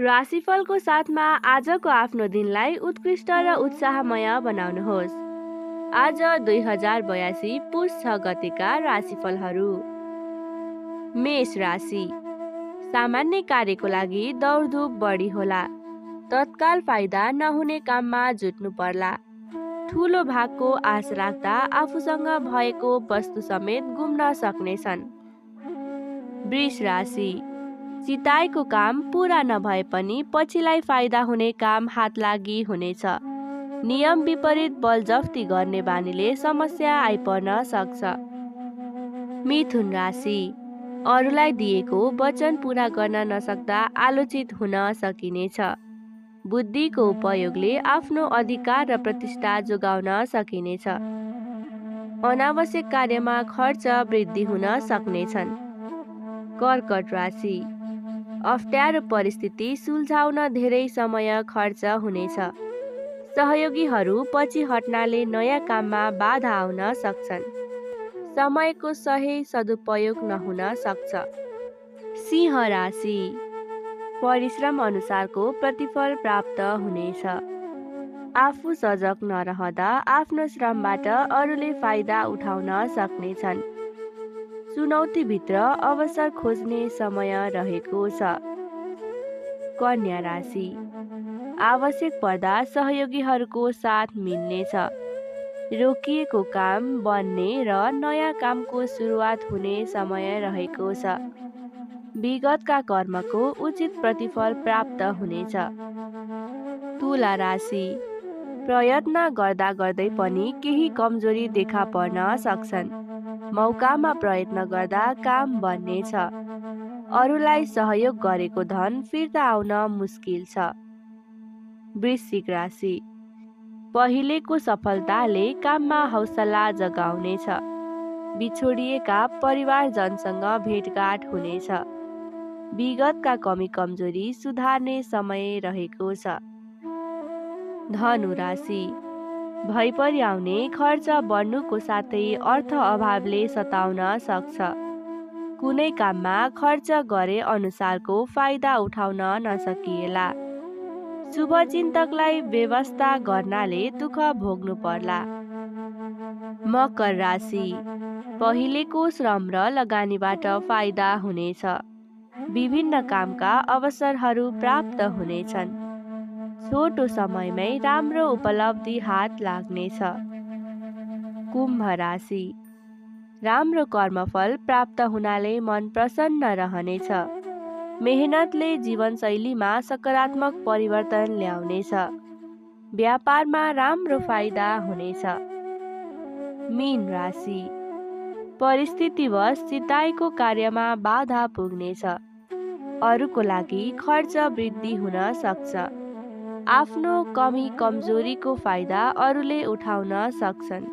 राशिफलको साथमा आजको आफ्नो दिनलाई उत्कृष्ट र उत्साहमय बनाउनुहोस्। आज 2082 पुष 6 गतेका राशिफलहरू। मेष राशि, सामान्य कार्यको लागि दौडधुप बढी होला। तत्काल फाइदा नहुने काममा जुट्नु पर्ला। ठुलो भागको आश राख्दा आफूसँग भएको वस्तु समेत गुम्न सक्नेछन्। वृष राशि, चिताएको काम पूरा नभए पनि पछिलाई फाइदा हुने काम हातलागी हुनेछ। नियम विपरीत बलजफ्ती गर्ने बानीले समस्या आइपर्न सक्छ। मिथुन राशि, अरूलाई दिएको वचन पूरा गर्न नसक्दा आलोचित हुन सकिनेछ। बुद्धिको उपयोगले आफ्नो अधिकार र प्रतिष्ठा जोगाउन सकिनेछ। अनावश्यक कार्यमा खर्च वृद्धि हुन सक्नेछन्। कर्कट राशि, अप्ठ्यारो परिस्थिति सुल्झाउन धेरै समय खर्च हुनेछ। सहयोगीहरू पछि हट्नाले नयाँ काममा बाधा आउन सक्छन्। समयको सही सदुपयोग नहुन सक्छ। सिंह राशि, परिश्रम अनुसारको प्रतिफल प्राप्त हुनेछ। आफू सजग नरहँदा आफ्नो श्रमबाट अरूले फाइदा उठाउन सक्नेछन्। चुनौतीभित्र अवसर खोज्ने समय रहेको छ। कन्या राशि, आवश्यक पर्दा सहयोगीहरूको साथ मिल्नेछ। रोकिएको काम बन्ने र नयाँ कामको सुरुवात हुने समय रहेको छ। विगतका कर्मको उचित प्रतिफल प्राप्त हुनेछ। तुला राशि, प्रयत्न गर्दा गर्दै पनि केही कमजोरी देखा पर्न सक्छन्। मौकामा प्रयत्न गर्दा काम बन्नेछ। अरूलाई सहयोग गरेको धन फिर्ता आउन मुस्किल छ। वृश्चिक राशि, पहिलेको सफलताले काममा हौसला जगाउनेछ। बिछोडिएका परिवारजनसँग भेटघाट हुनेछ। विगतका कमी कमजोरी सुधार्ने समय रहेको छ। धनु राशि, भइपरि आउने खर्च बढ्नुको साथै अर्थ अभावले सताउन सक्छ। कुनै काममा खर्च गरे अनुसारको फाइदा उठाउन नसकिएला। शुभचिन्तकलाई व्यवस्था गर्नाले दुःख भोग्नु पर्ला। मकर राशि, पहिलेको श्रम र लगानीबाट फाइदा हुनेछ। विभिन्न कामका अवसरहरू प्राप्त हुनेछन्। छोटो समयमै राम्रो उपलब्धि हात लाग्नेछ। कुम्भ राशि, राम्रो कर्मफल प्राप्त हुनाले मन प्रसन्न रहनेछ। मेहनतले जीवनशैलीमा सकारात्मक परिवर्तन ल्याउनेछ। व्यापारमा राम्रो फाइदा हुनेछ। मीन राशि, परिस्थितिवश चिताएको कार्यमा बाधा पुग्नेछ। अरूको लागि खर्च वृद्धि हुन सक्छ। आफ्नो कमी कमजोरीको फाइदा अरूले उठाउन सक्छन्।